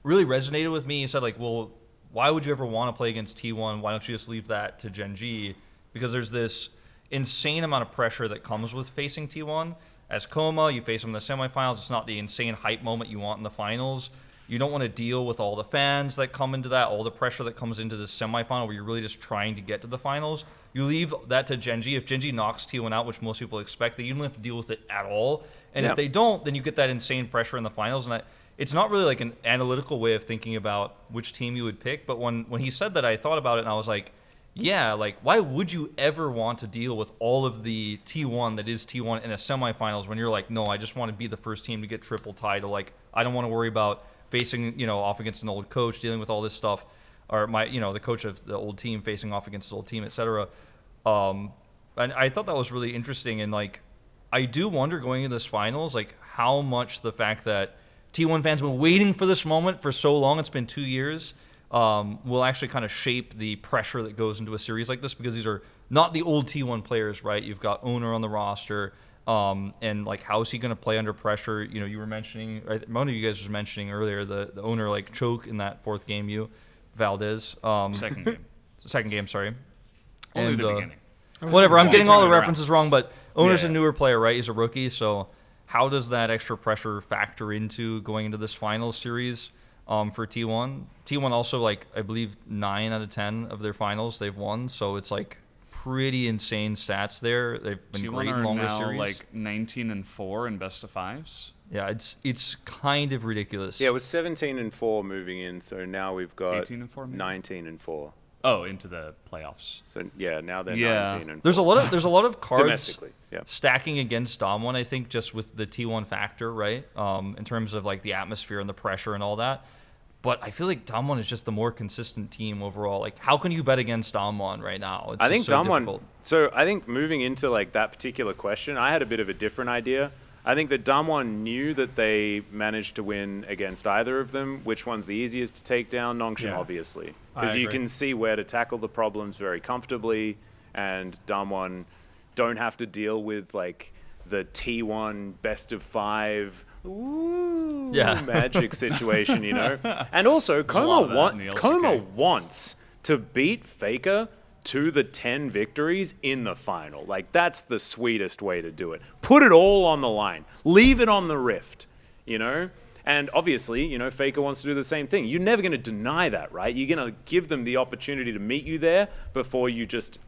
really resonated with me. He said like, well, why would you ever want to play against T1? Why don't you just leave that to Gen.G? Because there's this insane amount of pressure that comes with facing T1. As Coma, you face them in the semifinals. It's not the insane hype moment you want in the finals. You don't want to deal with all the fans that come into that, all the pressure that comes into this semifinal where you're really just trying to get to the finals. You leave that to Gen.G. If Gen.G knocks T1 out, which most people expect, they don't have to deal with it at all. And if they don't, then you get that insane pressure in the finals. And it's not really like an analytical way of thinking about which team you would pick. But when he said that, I thought about it, and I was like, yeah, like, why would you ever want to deal with all of the T1 that is T1 in a semifinals when you're like, no, I just want to be the first team to get triple title. Like, I don't want to worry about facing, off against an old coach, dealing with all this stuff, or the coach of the old team facing off against the old team, etc. And I thought that was really interesting. And like, I do wonder going into this finals, like how much the fact that T1 fans have been waiting for this moment for so long, it's been 2 years, will actually kind of shape the pressure that goes into a series like this, because these are not the old T1 players, right? You've got Owner on the roster, and like how is he going to play under pressure? You were mentioning, one of you guys was mentioning earlier, the Owner like choke in that fourth game, Valdes. Second game, sorry. Only the beginning. Whatever, I'm getting all the Turn it around. references wrong, but Owner's Yeah. a newer player, right? He's a rookie, so how does that extra pressure factor into going into this finals series for T1? T1 also, like, I believe 9 out of 10 of their finals they've won, so it's like pretty insane stats there. They've been T1 great in are longer now series. like 19-4 in best of fives. Yeah, it's kind of ridiculous. Yeah, it was 17-4 moving in, so now we've got 18-4 maybe? 19-4. Oh, into the playoffs. So yeah, now they're Yeah. 19-4. There's a lot of cards domestically. Yeah. stacking against Damwon, I think, just with the T1 factor, right? In terms of like the atmosphere and the pressure and all that. But I feel like Damwon is just the more consistent team overall. Like, how can you bet against Damwon right now? It's I think just so Damwon. difficult. So I think moving into like that particular question, I had a bit of a different idea. I think that Damwon knew that they managed to win against either of them. Which one's the easiest to take down? Nongshim, Yeah. obviously, I because you agree. can see where to tackle the problems very comfortably, and Damwon don't have to deal with like the T1 best of 5 magic situation, And also, a lot of that in the Coma LCK. wants to beat Faker to the 10 victories in the final. Like, that's the sweetest way to do it. Put it all on the line. Leave it on the rift, And obviously, Faker wants to do the same thing. You're never going to deny that, right? You're going to give them the opportunity to meet you there before you just,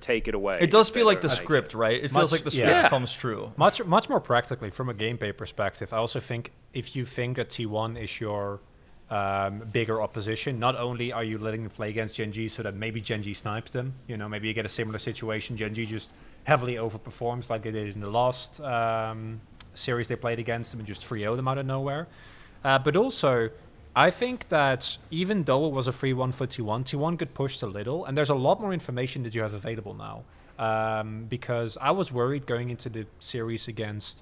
take it away. It does if feel they like the don't take script, right? It Much- feels like the script yeah. comes true. Much more practically from a gameplay perspective. I also think if you think that T1 is your bigger opposition. Not only are you letting them play against Gen G so that maybe Gen G snipes them, maybe you get a similar situation. Gen G just heavily overperforms like they did in the last series they played against them and just 3-0 them out of nowhere. But also, I think that even though it was a 3-1 for T1, T1 got pushed a little, and there's a lot more information that you have available now. Because I was worried going into the series against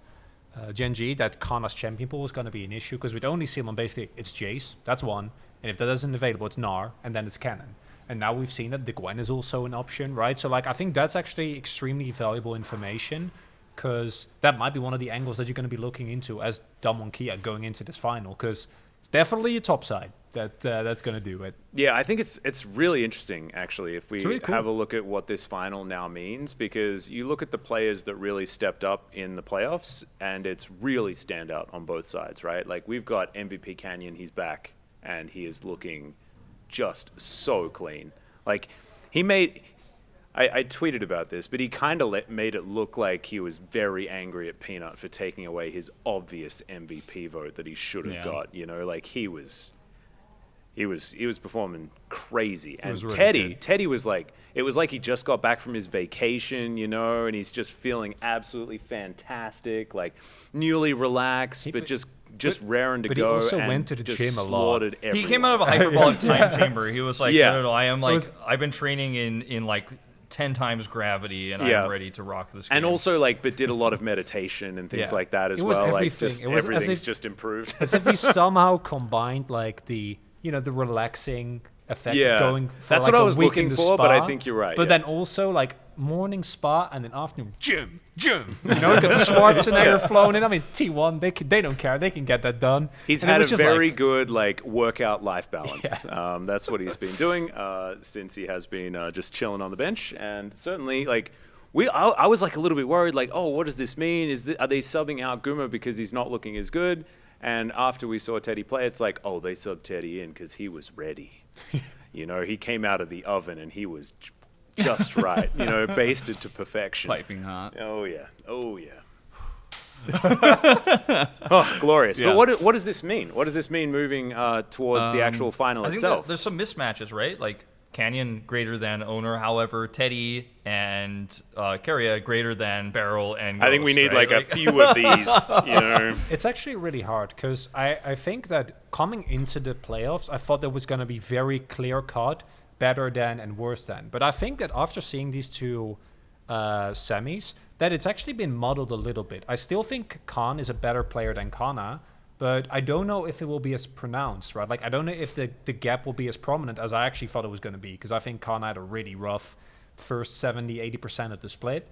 Gen G that Kana's champion pool was going to be an issue, because we'd only see him on basically, it's Jace, that's one, and if that isn't available, it's Gnar, and then it's Cannon. And now we've seen that the Gwen is also an option, right? So I think that's actually extremely valuable information, because that might be one of the angles that you're going to be looking into as Damwon Kia going into this final, because it's definitely a top side that's going to do it. Yeah, I think it's really interesting, actually, if we really cool. have a look at what this final now means, because you look at the players that really stepped up in the playoffs, and it's really stand out on both sides, right? Like, we've got MVP Canyon, he's back, and he is looking just so clean. Like, I tweeted about this, but he kind of made it look like he was very angry at Peanut for taking away his obvious MVP vote that he should have got. Like he was performing crazy. And really Teddy was like, it was like he just got back from his vacation, and he's just feeling absolutely fantastic, like newly relaxed, but just raring to go. But he also and went to the just gym a lot. slaughtered everyone. He came out of a hyperbolic time chamber. He was like, Yeah. no, I am like, I've been training in like 10 times gravity, and I'm ready to rock this game. And also, but did a lot of meditation and things like that as It was well. Like, everything. just It was as everything's if- just improved. As if he somehow combined the relaxing effect Yeah. of going for That's like what I a was week looking in the for, but I spa, think you're right, But yeah. then also morning spa and then afternoon gym. Got Schwarzenegger flown in. I mean, T1, they don't care. They can get that done. He's And it had a was just very good workout life balance. That's what he's been doing since he has been just chilling on the bench. And certainly, I was a little bit worried. What does this mean? Are they subbing out Guma because he's not looking as good? And after we saw Teddy play, it's like, oh, they subbed Teddy in because he was ready. He came out of the oven and he was just right. Basted to perfection. Piping hot. Oh yeah. Oh, glorious. Yeah. But what does this mean? What does this mean moving towards the actual final I think itself? there's some mismatches, right? Like Canyon greater than Owner, however, Teddy and Keria greater than Barrel and I think we Ghost, need right? a few of these, It's actually really hard because I think that coming into the playoffs, I thought there was going to be very clear cut, better than and worse than. But I think that after seeing these two semis, that it's actually been muddled a little bit. I still think Khan is a better player than Kana, but I don't know if it will be as pronounced, right? I don't know if the gap will be as prominent as I actually thought it was going to be, because I think Kana had a really rough first 70-80% of the split.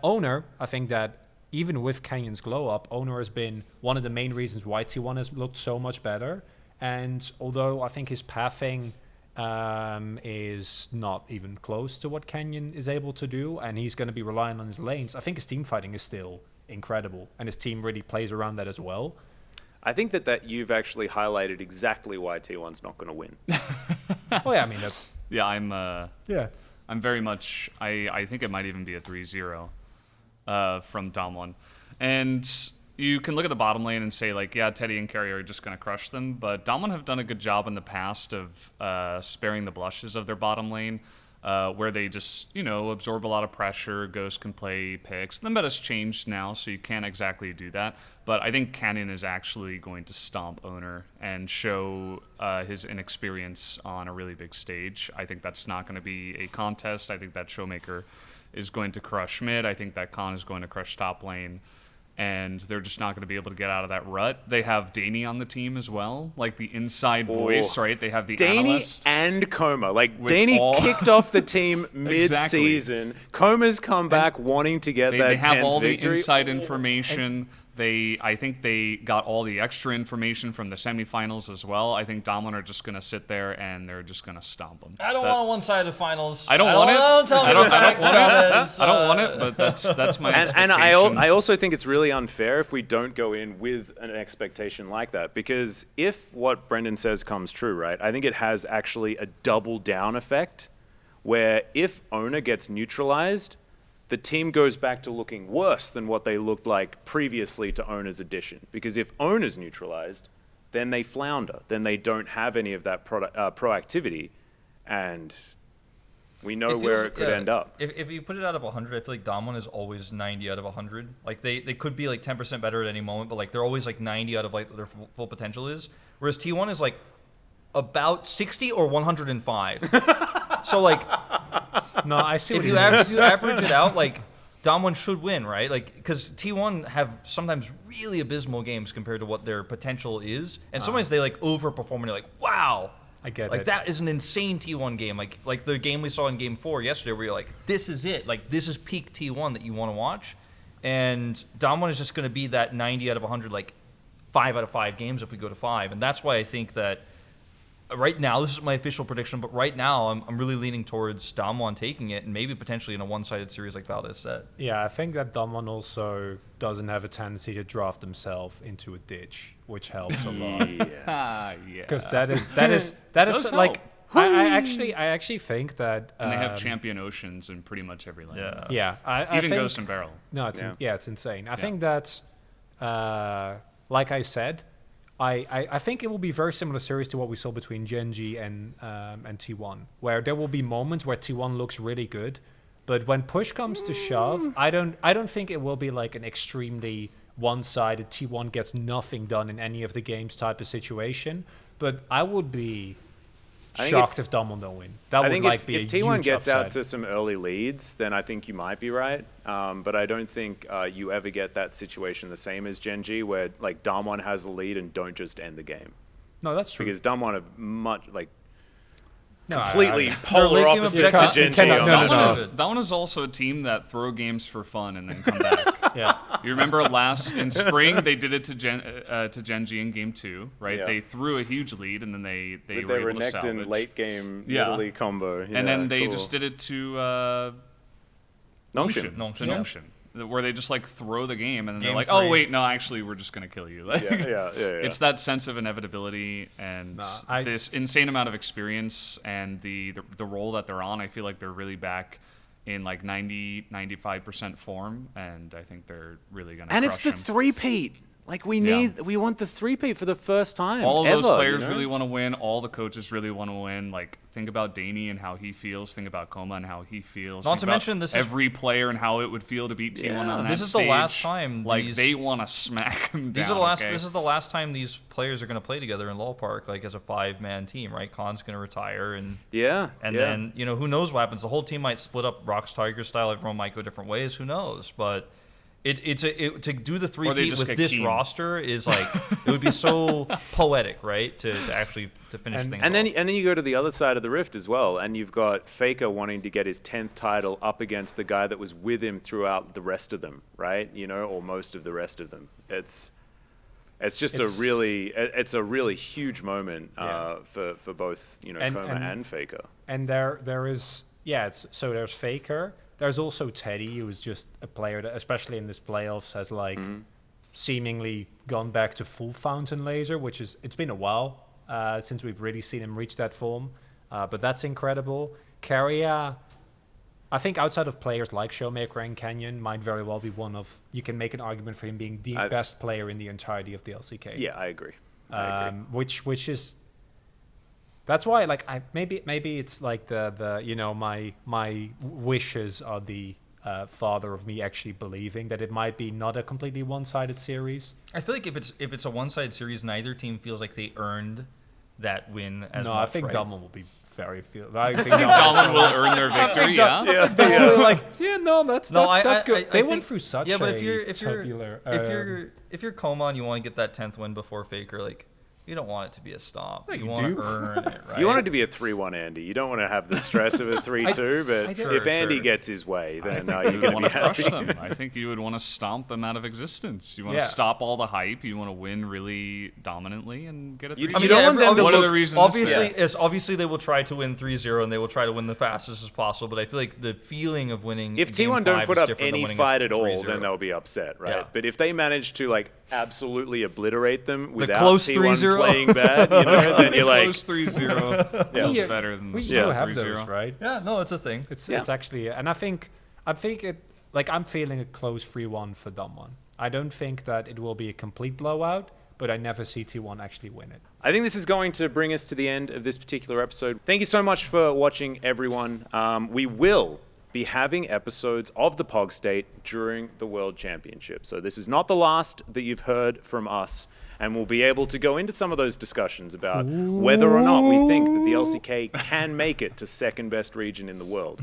Owner, I think that even with Canyon's glow up, Owner has been one of the main reasons why T1 has looked so much better. And although I think his pathing is not even close to what Canyon is able to do, and he's going to be relying on his lanes, I think his team fighting is still incredible, and his team really plays around that as well. I think that you've actually highlighted exactly why T1's not going to win. Oh yeah, I mean, Yeah, I'm very much. I think it might even be a 3-0 from Damwon. And you can look at the bottom lane and say, Teddy and Keria are just going to crush them. But Damwon have done a good job in the past of sparing the blushes of their bottom lane, where they just, absorb a lot of pressure. Ghost can play picks. The meta's changed now, so you can't exactly do that. But I think Canyon is actually going to stomp Owner and show his inexperience on a really big stage. I think that's not going to be a contest. I think that Showmaker is going to crush mid. I think that Khan is going to crush top lane. And they're just not going to be able to get out of that rut. They have Danny on the team as well, the inside voice, right? They have the Danny analyst. and Coma. Danny kicked off the team mid-season. Coma's come back wanting to get They that have 10th all victory. the inside information. I think they got all the extra information from the semifinals as well. I think Damwon are just going to sit there and they're just going to stomp them. I don't want a one-sided finals. I don't want it. I don't want it, but that's my expectation. And I also think it's really unfair if we don't go in with an expectation like that, because if what Brendan says comes true, right, I think it has actually a double down effect, where if Owner gets neutralized, the team goes back to looking worse than what they looked like previously to Owner's addition. Because if Owner's neutralized, then they flounder. Then they don't have any of that proactivity, and we know where it could end up. If you put it out of 100, I feel like Dom 1 is always 90 out of 100. Like they could be like 10% better at any moment, but like they're always like 90 out of like their full potential is. Whereas T1 is like about 60 or 105. So like, No, I see. if you average it out, like Dom 1 should win, right? Like, because T1 have sometimes really abysmal games compared to what their potential is, and sometimes they like overperform and you're like, wow. I get like it. that is an insane T1 game. Like the game we saw in Game 4 yesterday, where you're like, this is it. Like this is peak T1 that you want to watch, and Dom 1 is just going to be that 90 out of 100, like 5 out of 5 games if we go to 5, and that's why I think that right now this is my official prediction. But right now I'm really leaning towards Dom 1 taking it, and maybe potentially in a one-sided series like Valdes said. Yeah, I think that Damwon also doesn't have a tendency to draft himself into a ditch, which helps a lot. Yeah. Because that is Does like help. I actually think think And they have champion oceans in pretty much every lane. Yeah. Yeah, I Even think, Ghost and Barrel. No, it's Yeah. it's insane. I think that, like I said, I think it will be very similar series to what we saw between Genji and T1, where there will be moments where T1 looks really good, but when push comes to shove, I don't think it will be like an extremely one-sided T1 gets nothing done in any of the games type of situation. But I would be I think shocked if Damwon don't win. That I would think like if, be if a T1 huge gets upset. out to some early leads, then I think you might be right. But I don't think you ever get that situation the same as Genji, where like Damwon has the lead and don't just end the game. No, that's true. Because Damwon have much like No, I- completely I- polar Their late game opposite objective- to You Genji. cannot- on no, that no, no. front. Damwon is also a team that throw games for fun and then come back. Yeah. You remember in spring they did it to Genji in game 2, right? Yeah. they threw a huge lead and then they With were their able to Renekton salvage. late game Yeah. Italy combo. and Yeah, then they cool. just did it to Nongshin. Nongshin. Nongshin, where they just like throw the game and then they're Game like, 3. oh wait, no, actually we're just gonna kill you. Like, Yeah. It's that sense of inevitability and this insane amount of experience and the role that they're on. I feel like they're really back in like 95% form, and I think they're really gonna And crush it's the him. three-peat. Like we want the three-peat for the first time. All of ever, those players you know? really want to win. All the coaches really want to win. Like, think about Daney and how he feels. Think about Koma and how he feels. Not Think to about mention, this is- every player and how it would feel to beat T1 Yeah. on that This is the stage. last time Like, these- they want to smack them These down. are the last. okay? This is the last time these players are going to play together in Lowell Park, like as a 5-man team, right? Khan's going to retire, and then who knows what happens? The whole team might split up, Rocks Tiger style. Everyone might go different ways. Who knows? But to do the Or they three-peat just with get this keen. roster is like it would be so poetic, right? To actually finish things. And off. then you go to the other side of the rift as well, and you've got Faker wanting to get his 10th title up against the guy that was with him throughout the rest of them, right? You know, or most of the rest of them. It's just a really huge moment for both Koma and Faker. And there is so there's Faker. There's also Teddy, who is just a player that, especially in this playoffs, has like seemingly gone back to full fountain laser, which is it's been a while since we've really seen him reach that form, but that's incredible. Carrier, I think outside of players like Showmaker and Canyon, might very well be one of, you can make an argument for him being the best player in the entirety of the LCK. Yeah, I agree. Which is, that's why maybe it's like the my wishes are the father of me actually believing that it might be not a completely one-sided series. I feel like if it's a one-sided series, neither team feels like they earned that win as No, much. I think right? Damwon will be very I think Damwon will earn their victory, yeah? that's good. I They went think- through such yeah, but a if you're tubular. if you're Koma and you want to get that 10th win before Faker, like you don't want it to be a stomp. Yeah, you you want do. to earn it, right? You want it to be a 3-1 Andy. You don't want to have the stress of a 3-2, but Sure, if Andy sure. gets his way, then You you're would going want to to be crush happy. them. I think you would want to stomp them out of existence. You want to Yeah. stop all the hype. You want to win really dominantly and get it. You- through. you don't want them to One of look- the reasons. Obviously they will try to win 3-0 and they will try to win the fastest as possible. But I feel like the feeling of winning. If game T1 don't 5 put is up different than any winning fight a at all, 3-0. then they'll be upset, right? Yeah. But if they manage to absolutely obliterate them without close T1 3-0. playing bad, then you're like, Close 3-0 feels Yeah. better than we the still small have 3-0. those, right? Yeah, no, it's a thing. It's actually, and I think it, like I'm feeling a close 3-1 for Damwon. I don't think that it will be a complete blowout, but I never see T1 actually win it. I think this is going to bring us to the end of this particular episode. Thank you so much for watching, everyone. We will be having episodes of the Pog State during the World Championship. So this is not the last that you've heard from us, and we'll be able to go into some of those discussions about whether or not we think that the LCK can make it to second best region in the world.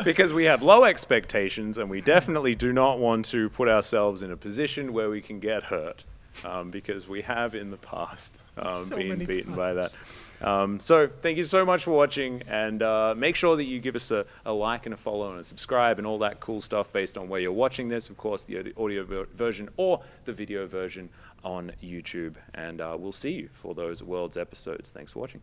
Because we have low expectations, and we definitely do not want to put ourselves in a position where we can get hurt, because we have in the past been beaten by that. So thank you so much for watching, and make sure that you give us a like and a follow and a subscribe and all that cool stuff based on where you're watching this. Of course, the audio version or the video version on YouTube. And we'll see you for those Worlds episodes. Thanks for watching.